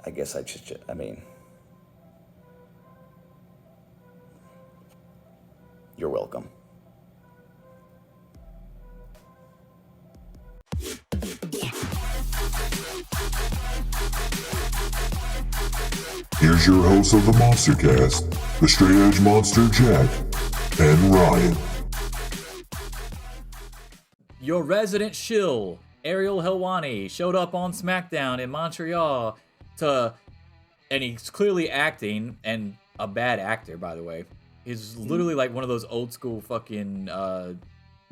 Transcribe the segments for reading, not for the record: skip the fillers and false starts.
I guess I just, I mean, you're welcome. Here's your hosts of the MonsterCast, the Straight Edge Monster Jack and Ryan. Your resident shill, Ariel Helwani, showed up on SmackDown in Montreal and he's clearly acting, and a bad actor, by the way. He's literally like one of those old school fucking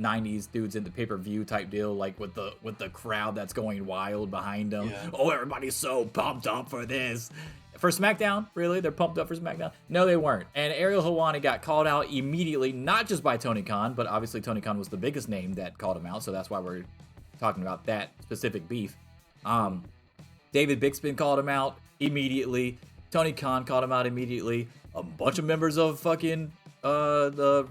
90s dudes in the pay-per-view type deal, like with the crowd that's going wild behind him. Yeah. Oh, everybody's so pumped up for this. For SmackDown, really? They're pumped up for SmackDown? No, they weren't. And Ariel Helwani got called out immediately, not just by Tony Khan, but obviously Tony Khan was the biggest name that called him out, so that's why we're talking about that specific beef. David Bixby called him out immediately. Tony Khan called him out immediately. A bunch of members of fucking the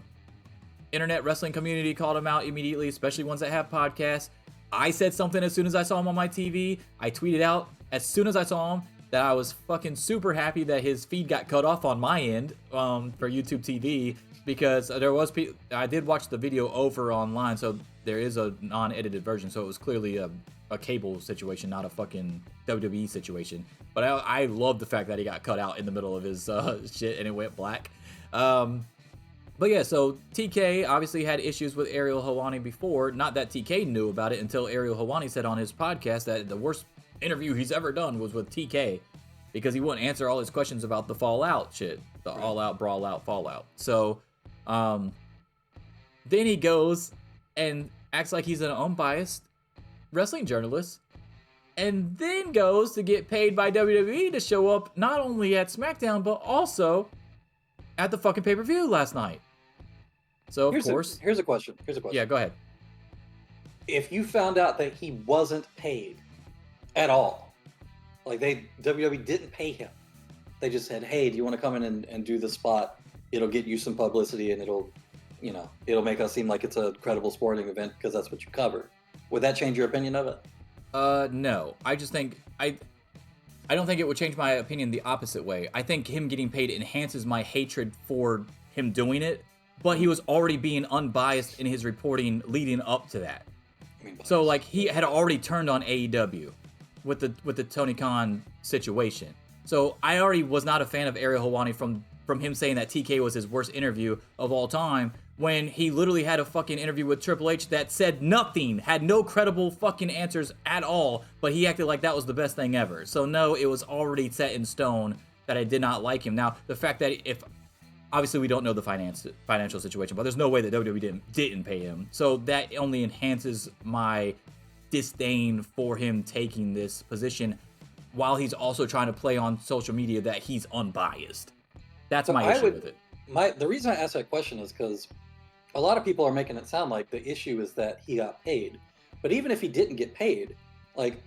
internet wrestling community called him out immediately, especially ones that have podcasts. I said something as soon as I saw him on my TV. I tweeted out as soon as I saw him that I was fucking super happy that his feed got cut off on my end for YouTube TV, because I did watch the video over online, so there is a non-edited version, so it was clearly a cable situation, not a fucking WWE situation. But I love the fact that he got cut out in the middle of his shit and it went black. But yeah, so TK obviously had issues with Ariel Helwani before. Not that TK knew about it until Ariel Helwani said on his podcast that the worst interview he's ever done was with TK, because he wouldn't answer all his questions about the Fallout shit, the all out, brawl out, Fallout. So then he goes and acts like he's an unbiased wrestling journalist, and then goes to get paid by WWE to show up not only at SmackDown but also at the fucking pay-per-view last night. So here's a question. Yeah, go ahead. If you found out that he wasn't paid at all, like WWE didn't pay him, they just said, hey, do you want to come in and do the spot? It'll get you some publicity and it'll make us seem like it's a credible sporting event because that's what you cover. Would that change your opinion of it? No. I just think I don't think it would change my opinion the opposite way. I think him getting paid enhances my hatred for him doing it, but he was already being unbiased in his reporting leading up to that. So like he had already turned on AEW with the Tony Khan situation. So I already was not a fan of Ariel Helwani from him saying that TK was his worst interview of all time, when he literally had a fucking interview with Triple H that said nothing, had no credible fucking answers at all, but he acted like that was the best thing ever. So no, it was already set in stone that I did not like him. Now, the fact that obviously we don't know the financial situation, but there's no way that WWE didn't pay him. So that only enhances my disdain for him taking this position, while he's also trying to play on social media that he's unbiased. That's my issue with it. The reason I asked that question is because a lot of people are making it sound like the issue is that he got paid. But even if he didn't get paid,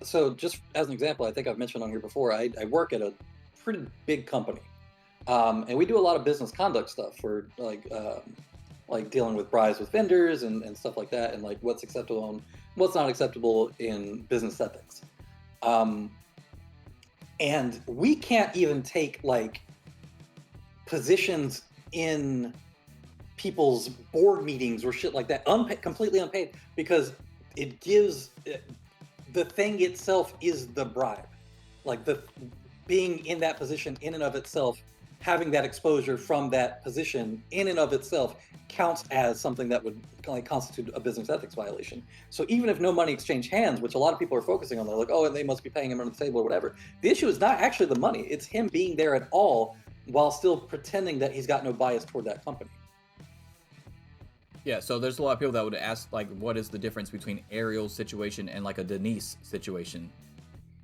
so just as an example, I think I've mentioned on here before, I work at a pretty big company. And we do a lot of business conduct stuff for like dealing with bribes with vendors and stuff like that, and like what's acceptable and what's not acceptable in business ethics. And we can't even take like positions in people's board meetings or shit like that, completely unpaid, because it gives the thing itself is the bribe. Like the being in that position in and of itself, having that exposure from that position in and of itself counts as something that would constitute a business ethics violation. So even if no money exchanged hands, which a lot of people are focusing on, they're like, oh, they must be paying him under the table or whatever. The issue is not actually the money. It's him being there at all while still pretending that he's got no bias toward that company. Yeah, so there's a lot of people that would ask, like, what is the difference between Ariel's situation and, like, a Denise situation?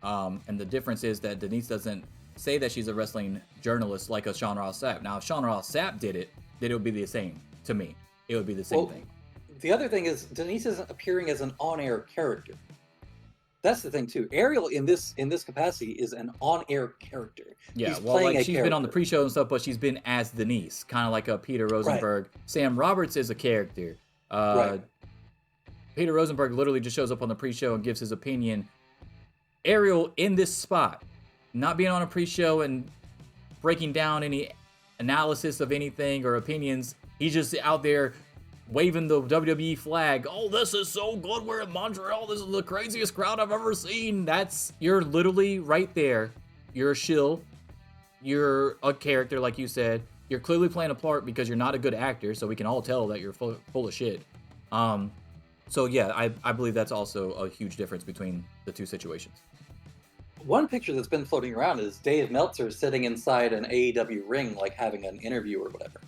And the difference is that Denise doesn't say that she's a wrestling journalist like a Sean Ross Sapp. Now, if Sean Ross Sapp did it, then it would be the same to me. It would be the same thing. The other thing is Denise isn't appearing as an on-air character. That's the thing too. Ariel in this capacity is an on-air character. Yeah, she's been on the pre-show and stuff, but she's been as Denise, kind of like a Peter Rosenberg. Right. Sam Roberts is a character. Right. Peter Rosenberg literally just shows up on the pre-show and gives his opinion. Ariel in this spot not being on a pre-show and breaking down any analysis of anything or opinions. He's just out there waving the WWE flag. Oh, this is so good. We're in Montreal. This is the craziest crowd I've ever seen. You're literally right there. You're a shill. You're a character, like you said. You're clearly playing a part because you're not a good actor, so we can all tell that you're full of shit. So yeah, I believe that's also a huge difference between the two situations. One picture that's been floating around is Dave Meltzer sitting inside an AEW ring, like having an interview or whatever.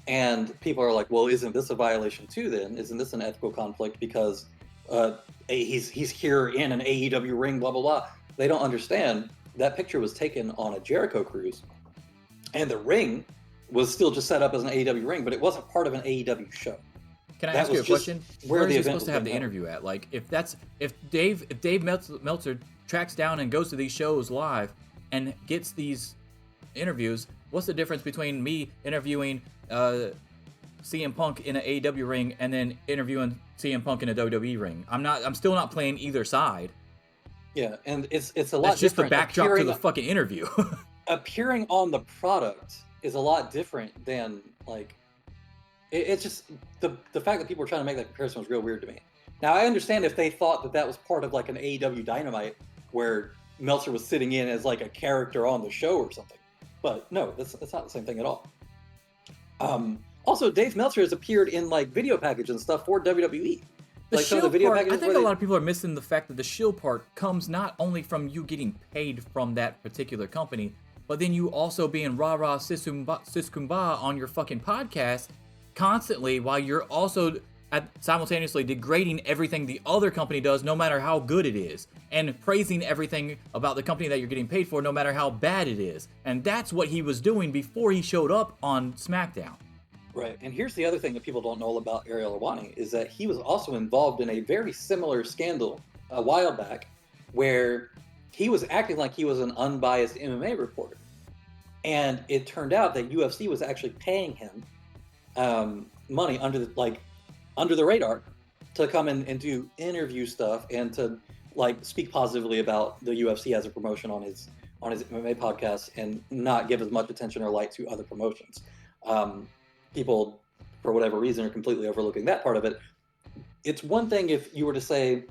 And people are like, well, isn't this a violation too then? Isn't this an ethical conflict because he's here in an AEW ring, blah, blah, blah. They don't understand that picture was taken on a Jericho cruise. And the ring was still just set up as an AEW ring, but it wasn't part of an AEW show. Can I ask you a question? Where is he supposed to have the interview at? Like, if Dave Meltzer tracks down and goes to these shows live and gets these interviews, what's the difference between me interviewing CM Punk in an AEW ring and then interviewing CM Punk in a WWE ring? I'm still not playing either side. Yeah, and it's a lot. That's just the backdrop to the fucking interview. Appearing on the product is a lot different than like. It's just the fact that people were trying to make that comparison was real weird to me. Now I understand if they thought that was part of like an AEW Dynamite where Meltzer was sitting in as like a character on the show or something, but no, that's not the same thing at all. Also, Dave Meltzer has appeared in like video package and stuff for WWE. Like some of the video packages. I think a lot of people are missing the fact that the shill part comes not only from you getting paid from that particular company, but then you also being rah-rah siskumba on your fucking podcast constantly while you're also simultaneously degrading everything the other company does, no matter how good it is, and praising everything about the company that you're getting paid for, no matter how bad it is. And that's what he was doing before he showed up on SmackDown. Right, and here's the other thing that people don't know about Ariel Helwani is that he was also involved in a very similar scandal a while back where he was acting like he was an unbiased MMA reporter. And it turned out that UFC was actually paying him money under the radar to come in and do interview stuff and to like speak positively about the UFC as a promotion on his MMA podcast and not give as much attention or light to other promotions. People, for whatever reason, are completely overlooking that part of it. It's one thing if you were to say,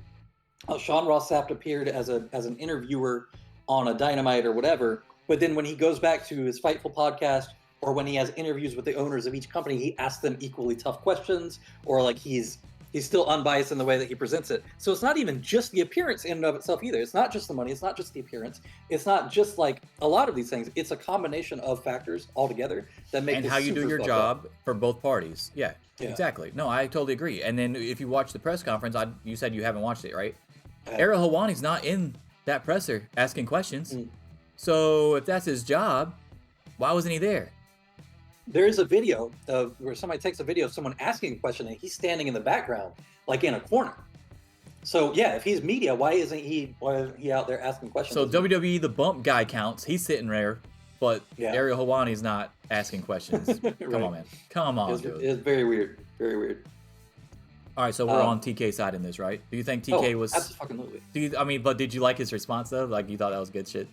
oh, Sean Ross Sapp appeared as an interviewer on a Dynamite or whatever, but then when he goes back to his Fightful podcast or when he has interviews with the owners of each company, he asks them equally tough questions, or like he's still unbiased in the way that he presents it. So it's not even just the appearance in and of itself either. It's not just the money. It's not just the appearance. It's not just like a lot of these things. It's a combination of factors altogether that make and this how you do your job for both parties. Yeah, yeah, exactly. No, I totally agree. And then if you watch the press conference, you said you haven't watched it, right? Ariel Helwani's not in that presser asking questions. So if that's his job, why wasn't he there? There is a video of where somebody takes a video of someone asking a question and he's standing in the background, like in a corner. So yeah, if he's media, why isn't he out there asking questions? So WWE, the bump guy counts. He's sitting there, but Ariel Helwani's not asking questions. Come on, man. Come on, dude. It's very weird. Very weird. All right, so we're on TK's side in this, right? Do you think TK was... Absolutely. But did you like his response, though? Like, you thought that was good shit?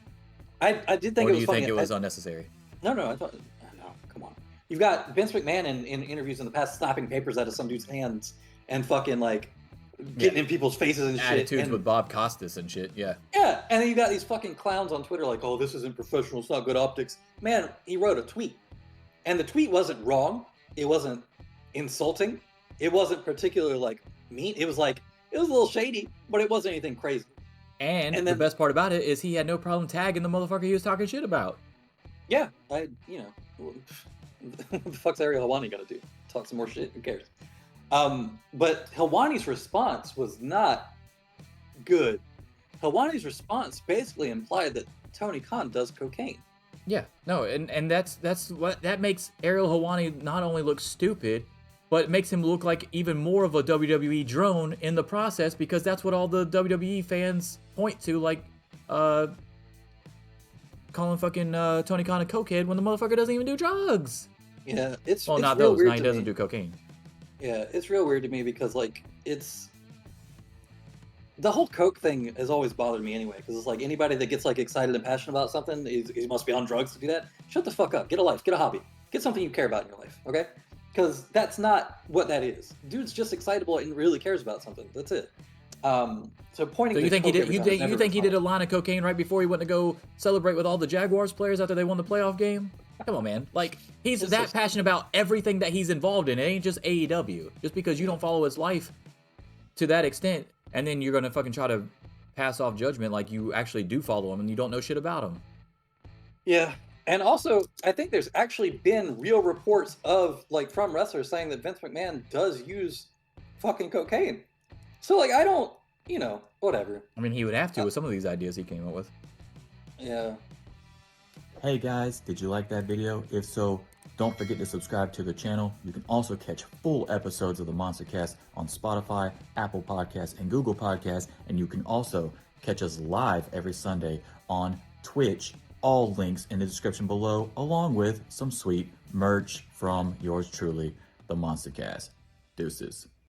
I did think it was funny. Or do you think it was unnecessary? No, I thought... No, come on. You've got Vince McMahon in interviews in the past slapping papers out of some dude's hands and fucking, like, getting in people's faces and shit. Attitudes with Bob Costas and shit, yeah. Yeah, and then you got these fucking clowns on Twitter like, oh, this isn't professional, it's not good optics. Man, he wrote a tweet. And the tweet wasn't wrong. It wasn't insulting. It wasn't particularly, like, mean. It was a little shady, but it wasn't anything crazy. And then, the best part about it is he had no problem tagging the motherfucker he was talking shit about. Yeah, what the fuck's Ariel Helwani gonna do? Talk some more shit? Who cares? But Helwani's response was not good. Helwani's response basically implied that Tony Khan does cocaine. Yeah, no, and that's what that makes Ariel Helwani not only look stupid, but it makes him look like even more of a WWE drone in the process, because that's what all the WWE fans point to, like calling fucking Tony Khan a cokehead when the motherfucker doesn't even do drugs. Yeah, it's not real those. Weird now he doesn't do cocaine. Yeah, it's real weird to me because like the whole Coke thing has always bothered me anyway, because it's like anybody that gets like excited and passionate about something, he must be on drugs to do that. Shut the fuck up. Get a life. Get a hobby. Get something you care about in your life. Okay? Because that's not what that is. Dude's just excitable and really cares about something. That's it. So pointing. So you to think he Coke did? every You time is think never he did a fun. line of cocaine right before he went to go celebrate with all the Jaguars players after they won the playoff game? Come on, man. Like he's It's that just- passionate about everything that he's involved in. It ain't just AEW. Just because you don't follow his life to that extent, and then you're gonna fucking try to pass off judgment like you actually do follow him and you don't know shit about him. Yeah. And also, I think there's actually been real reports of like from wrestlers saying that Vince McMahon does use fucking cocaine. So like I don't, whatever. I mean, he would have to with some of these ideas he came up with. Yeah. Hey guys, did you like that video? If so, don't forget to subscribe to the channel. You can also catch full episodes of the MonsterCast on Spotify, Apple Podcasts, and Google Podcasts. And you can also catch us live every Sunday on Twitch. All links in the description below, along with some sweet merch from yours truly, the MonsterCast. Deuces.